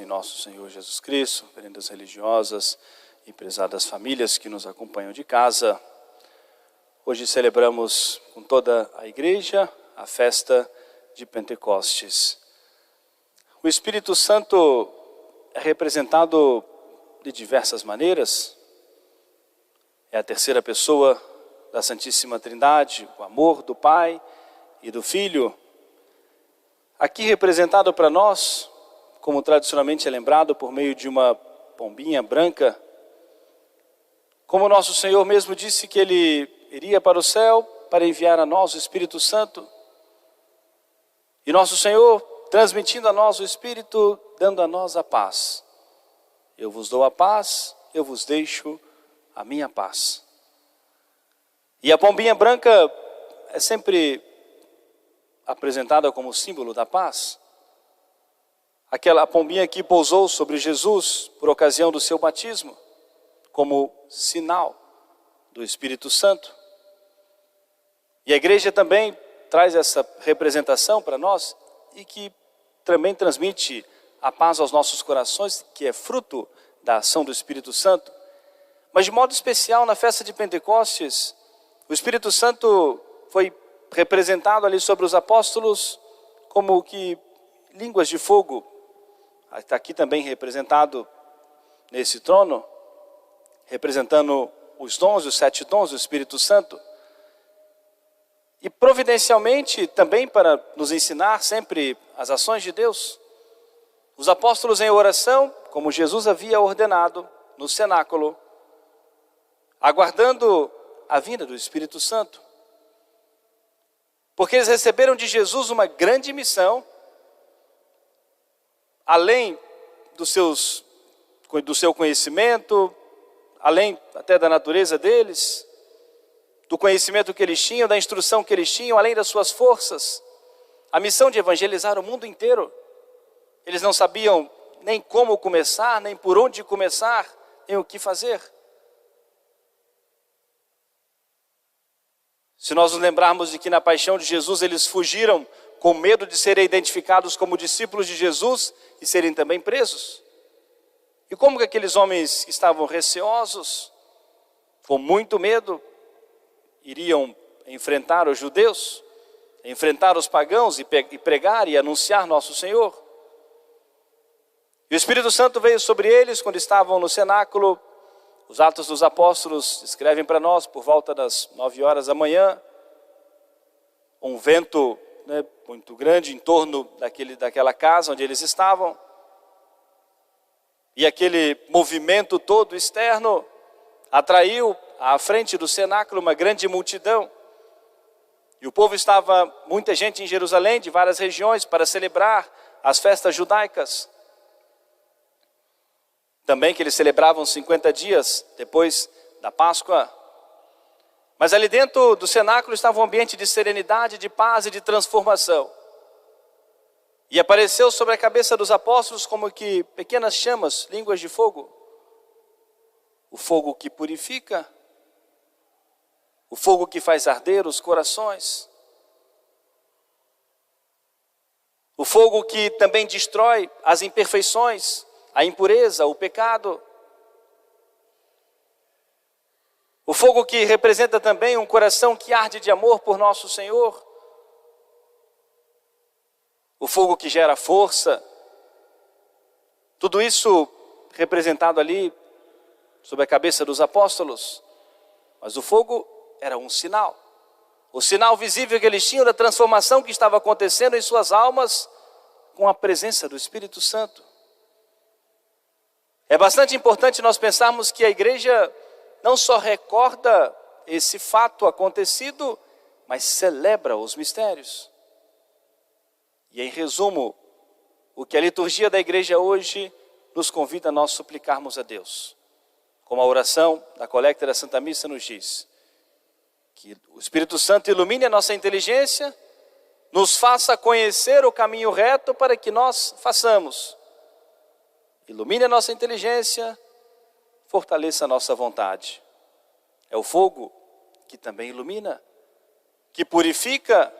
em nosso Senhor Jesus Cristo, oferendas religiosas e prezadas famílias que nos acompanham de casa. Hoje celebramos com toda a igreja a festa de Pentecostes. O Espírito Santo é representado de diversas maneiras. É a terceira pessoa da Santíssima Trindade, o amor do Pai e do Filho. Aqui representado para nós, como tradicionalmente é lembrado, por meio de uma pombinha branca. Como nosso Senhor mesmo disse que Ele iria para o céu para enviar a nós o Espírito Santo. E nosso Senhor transmitindo a nós o Espírito, dando a nós a paz. Eu vos dou a paz, eu vos deixo a minha paz. E a pombinha branca é sempre apresentada como símbolo da paz. Aquela pombinha que pousou sobre Jesus por ocasião do seu batismo, como sinal do Espírito Santo. E a igreja também traz essa representação para nós e que também transmite a paz aos nossos corações, que é fruto da ação do Espírito Santo. Mas de modo especial na festa de Pentecostes, o Espírito Santo foi representado ali sobre os apóstolos como que línguas de fogo. Está aqui também representado nesse trono, representando os dons, os 7 dons do Espírito Santo. E providencialmente também para nos ensinar sempre as ações de Deus, os apóstolos em oração, como Jesus havia ordenado no cenáculo, aguardando a vinda do Espírito Santo. Porque eles receberam de Jesus uma grande missão, além do seu conhecimento, além até da natureza deles, do conhecimento que eles tinham, da instrução que eles tinham, além das suas forças, a missão de evangelizar o mundo inteiro. Eles não sabiam nem como começar, nem por onde começar, nem o que fazer. Se nós nos lembrarmos de que na paixão de Jesus eles fugiram com medo de serem identificados como discípulos de Jesus e serem também presos. E como que aqueles homens que estavam receosos, com muito medo, iriam enfrentar os judeus, enfrentar os pagãos e pregar e anunciar nosso Senhor? E o Espírito Santo veio sobre eles quando estavam no cenáculo. Os Atos dos Apóstolos escrevem para nós por volta das 9 horas da manhã, um vento muito grande em torno daquela casa onde eles estavam, e aquele movimento todo externo atraiu à frente do cenáculo uma grande multidão, e o povo estava, muita gente em Jerusalém, de várias regiões, para celebrar as festas judaicas. Também que eles celebravam 50 dias depois da Páscoa. Mas ali dentro do cenáculo estava um ambiente de serenidade, de paz e de transformação. E apareceu sobre a cabeça dos apóstolos como que pequenas chamas, línguas de fogo. O fogo que purifica, o fogo que faz arder os corações. O fogo que também destrói as imperfeições, a impureza, o pecado. O fogo que representa também um coração que arde de amor por nosso Senhor. O fogo que gera força. Tudo isso representado ali sobre a cabeça dos apóstolos. Mas o fogo era um sinal. O sinal visível que eles tinham da transformação que estava acontecendo em suas almas com a presença do Espírito Santo. É bastante importante nós pensarmos que a igreja não só recorda esse fato acontecido, mas celebra os mistérios. E em resumo, o que a liturgia da igreja hoje nos convida a nós suplicarmos a Deus. Como a oração da coleta da Santa Missa nos diz, que o Espírito Santo ilumine a nossa inteligência, nos faça conhecer o caminho reto para que nós façamos. Ilumine a nossa inteligência, fortaleça a nossa vontade. É o fogo que também ilumina, que purifica,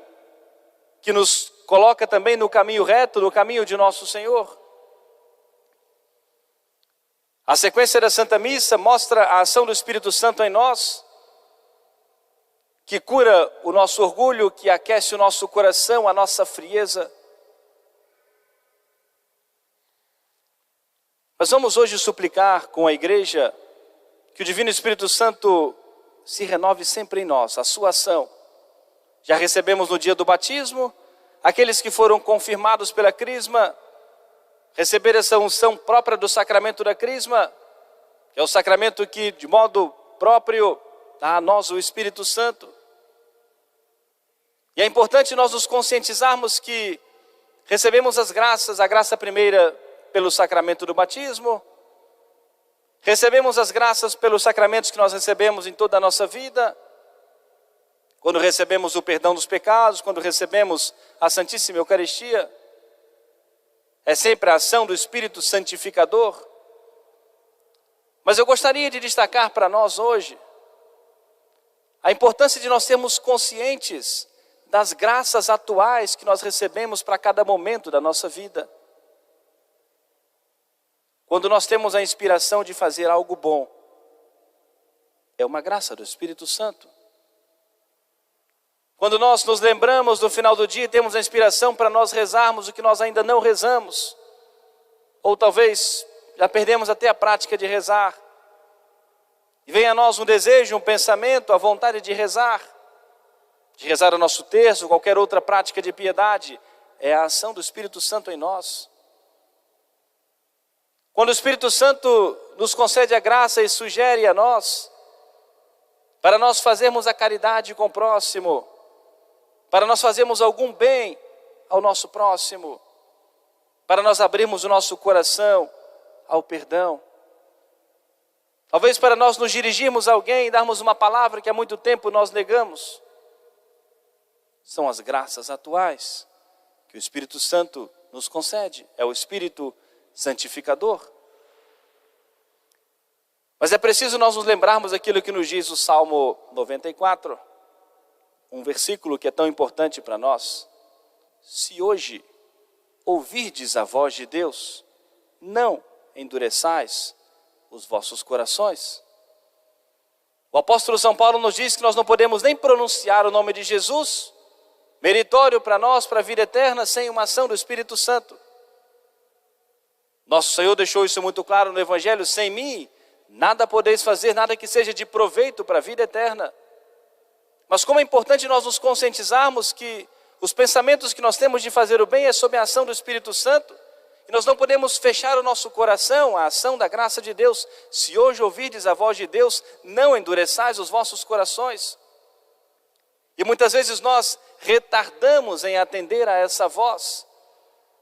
que nos coloca também no caminho reto, no caminho de nosso Senhor. A sequência da Santa Missa mostra a ação do Espírito Santo em nós, que cura o nosso orgulho, que aquece o nosso coração, a nossa frieza. Nós vamos hoje suplicar com a Igreja que o Divino Espírito Santo se renove sempre em nós, a sua ação. Já recebemos no dia do batismo, aqueles que foram confirmados pela Crisma, receber essa unção própria do sacramento da Crisma, que é o sacramento que de modo próprio dá a nós o Espírito Santo. E é importante nós nos conscientizarmos que recebemos as graças, a graça primeira pelo sacramento do batismo, recebemos as graças pelos sacramentos que nós recebemos em toda a nossa vida, quando recebemos o perdão dos pecados, quando recebemos a Santíssima Eucaristia, é sempre a ação do Espírito Santificador. Mas eu gostaria de destacar para nós hoje a importância de nós sermos conscientes das graças atuais que nós recebemos para cada momento da nossa vida. Quando nós temos a inspiração de fazer algo bom, é uma graça do Espírito Santo. Quando nós nos lembramos no final do dia e temos a inspiração para nós rezarmos o que nós ainda não rezamos, ou talvez já perdemos até a prática de rezar, e vem a nós um desejo, um pensamento, a vontade de rezar o nosso terço, qualquer outra prática de piedade, é a ação do Espírito Santo em nós. Quando o Espírito Santo nos concede a graça e sugere a nós, para nós fazermos a caridade com o próximo, para nós fazermos algum bem ao nosso próximo, para nós abrirmos o nosso coração ao perdão, talvez para nós nos dirigirmos a alguém e darmos uma palavra que há muito tempo nós negamos. São as graças atuais que o Espírito Santo nos concede, é o Espírito Santificador. Mas é preciso nós nos lembrarmos aquilo que nos diz o Salmo 94, um versículo que é tão importante para nós. Se hoje ouvirdes a voz de Deus, não endureçais os vossos corações. O apóstolo São Paulo nos diz que nós não podemos nem pronunciar o nome de Jesus, meritório para nós, para a vida eterna, sem uma ação do Espírito Santo. Nosso Senhor deixou isso muito claro no Evangelho: sem mim, nada podeis fazer, nada que seja de proveito para a vida eterna. Mas como é importante nós nos conscientizarmos que os pensamentos que nós temos de fazer o bem é sob a ação do Espírito Santo, e nós não podemos fechar o nosso coração à ação da graça de Deus. Se hoje ouvirdes a voz de Deus, não endureçais os vossos corações. E muitas vezes nós retardamos em atender a essa voz,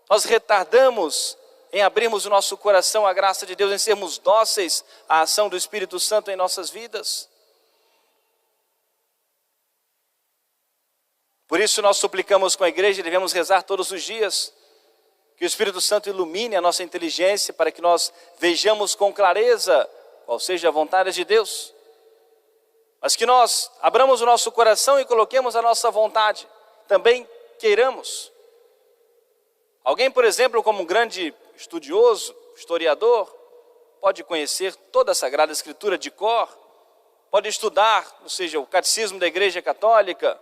nós retardamos em abrirmos o nosso coração à graça de Deus, em sermos dóceis à ação do Espírito Santo em nossas vidas. Por isso nós suplicamos com a Igreja e devemos rezar todos os dias, que o Espírito Santo ilumine a nossa inteligência para que nós vejamos com clareza qual seja a vontade de Deus, mas que nós abramos o nosso coração e coloquemos a nossa vontade, também queiramos. Alguém, por exemplo, como um grande estudioso, historiador, pode conhecer toda a Sagrada Escritura de cor, pode estudar, ou seja, o Catecismo da Igreja Católica,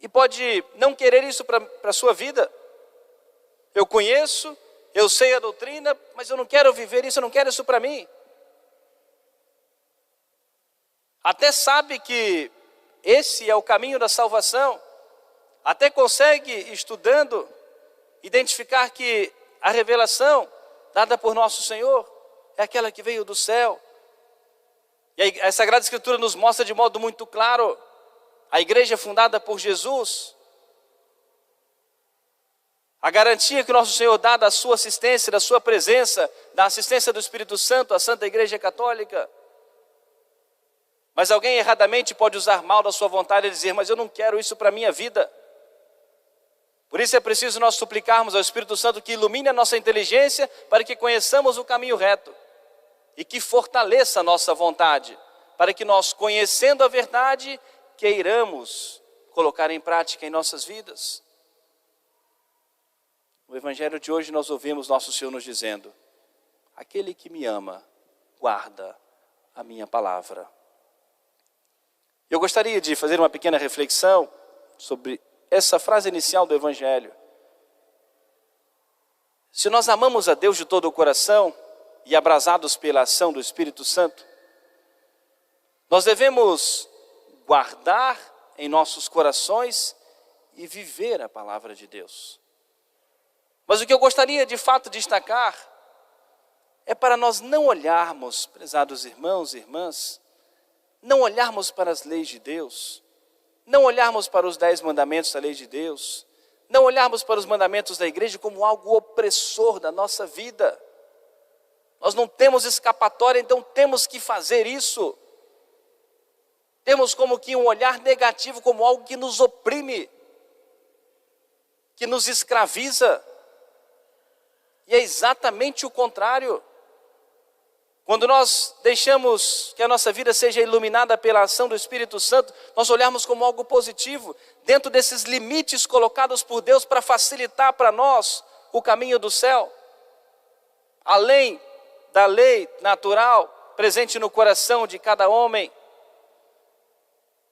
e pode não querer isso para a sua vida. Eu conheço, eu sei a doutrina, mas eu não quero viver isso, eu não quero isso para mim. Até sabe que esse é o caminho da salvação, até consegue, estudando, identificar que a revelação dada por nosso Senhor é aquela que veio do céu. E a Sagrada Escritura nos mostra de modo muito claro a igreja fundada por Jesus, a garantia que o nosso Senhor dá da sua assistência, da sua presença, da assistência do Espírito Santo à Santa Igreja Católica. Mas alguém erradamente pode usar mal da sua vontade e dizer: mas eu não quero isso para a minha vida. Por isso é preciso nós suplicarmos ao Espírito Santo que ilumine a nossa inteligência para que conheçamos o caminho reto e que fortaleça a nossa vontade, para que nós, conhecendo a verdade, queiramos colocar em prática em nossas vidas. No Evangelho de hoje nós ouvimos nosso Senhor nos dizendo: aquele que me ama, guarda a minha palavra. Eu gostaria de fazer uma pequena reflexão sobre essa frase inicial do Evangelho. Se nós amamos a Deus de todo o coração e abrasados pela ação do Espírito Santo, nós devemos guardar em nossos corações e viver a palavra de Deus. Mas o que eu gostaria de fato destacar é para nós não olharmos, prezados irmãos e irmãs, não olharmos para as leis de Deus, não olharmos para os 10 mandamentos da lei de Deus, não olharmos para os mandamentos da igreja como algo opressor da nossa vida. Nós não temos escapatória, então temos que fazer isso. Temos como que um olhar negativo, como algo que nos oprime, que nos escraviza. E é exatamente o contrário. Quando nós deixamos que a nossa vida seja iluminada pela ação do Espírito Santo, nós olharmos como algo positivo, dentro desses limites colocados por Deus para facilitar para nós o caminho do céu. Além da lei natural presente no coração de cada homem,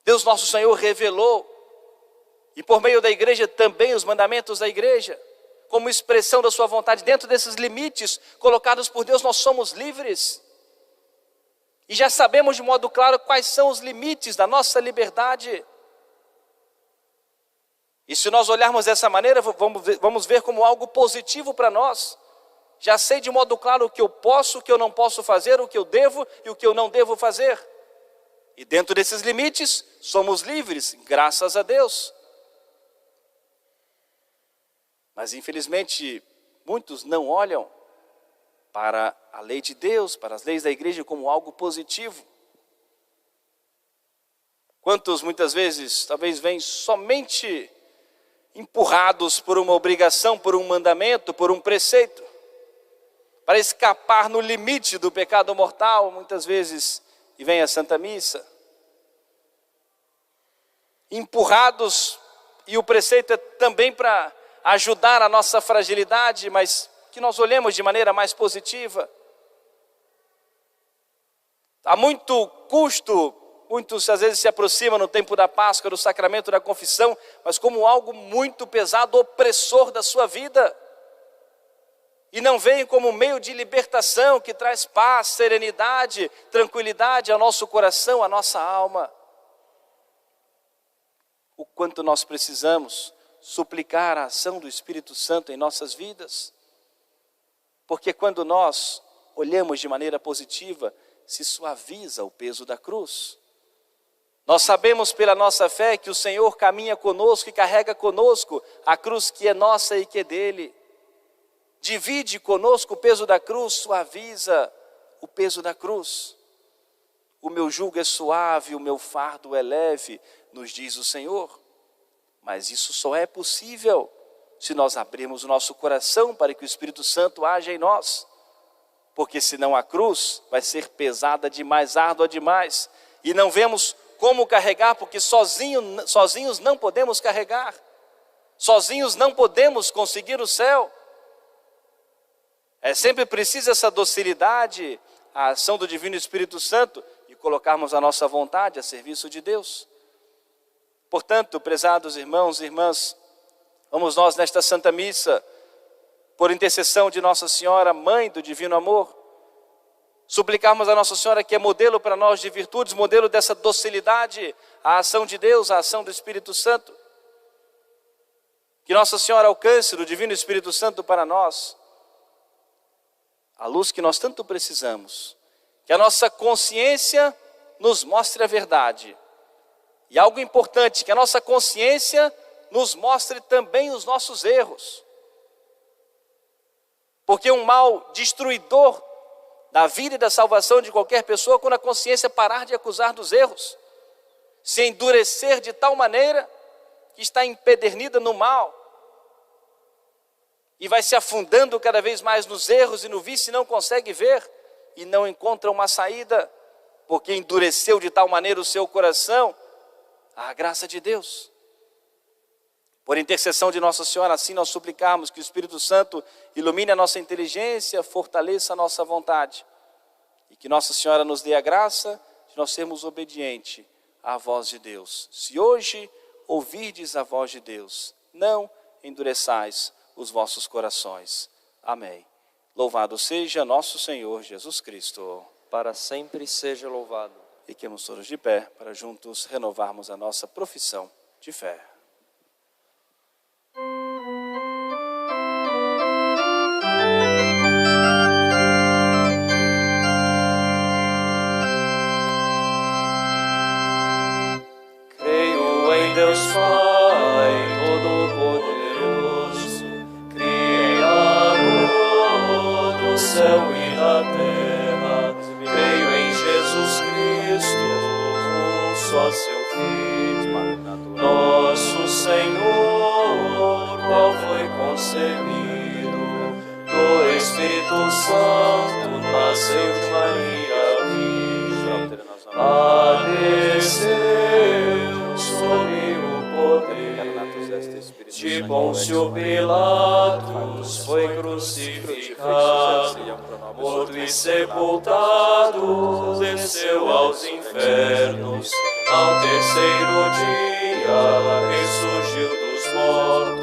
Deus nosso Senhor revelou, e por meio da igreja também os mandamentos da igreja, como expressão da sua vontade. Dentro desses limites colocados por Deus, nós somos livres. E já sabemos de modo claro quais são os limites da nossa liberdade. E se nós olharmos dessa maneira, vamos ver como algo positivo para nós. Já sei de modo claro o que eu posso, o que eu não posso fazer, o que eu devo e o que eu não devo fazer. E dentro desses limites, somos livres, graças a Deus. Mas infelizmente, muitos não olham para a lei de Deus, para as leis da igreja como algo positivo. Quantos muitas vezes, talvez vêm somente empurrados por uma obrigação, por um mandamento, por um preceito, para escapar no limite do pecado mortal, muitas vezes, e vem à Santa Missa. Empurrados, e o preceito é também para ajudar a nossa fragilidade, mas que nós olhemos de maneira mais positiva. Há muito custo, muitos às vezes se aproximam no tempo da Páscoa, do sacramento da confissão, mas como algo muito pesado, opressor da sua vida. E não veem como meio de libertação que traz paz, serenidade, tranquilidade ao nosso coração, à nossa alma. O quanto nós precisamos suplicar a ação do Espírito Santo em nossas vidas. Porque quando nós olhamos de maneira positiva, se suaviza o peso da cruz. Nós sabemos pela nossa fé que o Senhor caminha conosco e carrega conosco a cruz que é nossa e que é dele. Divide conosco o peso da cruz, suaviza o peso da cruz. O meu jugo é suave, o meu fardo é leve, nos diz o Senhor. Mas isso só é possível se nós abrirmos o nosso coração para que o Espírito Santo haja em nós. Porque senão a cruz vai ser pesada demais, árdua demais. E não vemos como carregar, porque sozinhos não podemos carregar. Sozinhos não podemos conseguir o céu. É sempre preciso essa docilidade, a ação do Divino Espírito Santo e colocarmos a nossa vontade a serviço de Deus. Portanto, prezados irmãos e irmãs, vamos nós nesta Santa Missa, por intercessão de Nossa Senhora, Mãe do Divino Amor, suplicarmos a Nossa Senhora que é modelo para nós de virtudes, modelo dessa docilidade, a ação de Deus, a ação do Espírito Santo. Que Nossa Senhora alcance do Divino Espírito Santo para nós a luz que nós tanto precisamos, que a nossa consciência nos mostre a verdade. E algo importante, que a nossa consciência nos mostre também os nossos erros. Porque um mal destruidor da vida e da salvação de qualquer pessoa, quando a consciência parar de acusar dos erros, se endurecer de tal maneira que está empedernida no mal, e vai se afundando cada vez mais nos erros e no vício e não consegue ver, e não encontra uma saída, porque endureceu de tal maneira o seu coração, a graça de Deus. Por intercessão de Nossa Senhora, assim nós suplicamos que o Espírito Santo ilumine a nossa inteligência, fortaleça a nossa vontade. E que Nossa Senhora nos dê a graça de nós sermos obedientes à voz de Deus. Se hoje ouvirdes a voz de Deus, não endureçais os vossos corações. Amém. Louvado seja nosso Senhor Jesus Cristo. Para sempre seja louvado. Fiquemos todos de pé para juntos renovarmos a nossa profissão de fé. Creio em Deus Pai Todo-Poderoso, Criador do céu e da terra. Creio em Jesus Cristo, um só seu Filho, nosso Senhor, qual foi concebido do Espírito Santo, nasceu de Maria Virgem, padeceu sob o poder de Pôncio Pilatos, foi crucificado, morto e sepultado, desceu aos infernos, ao terceiro dia ressurgiu dos mortos,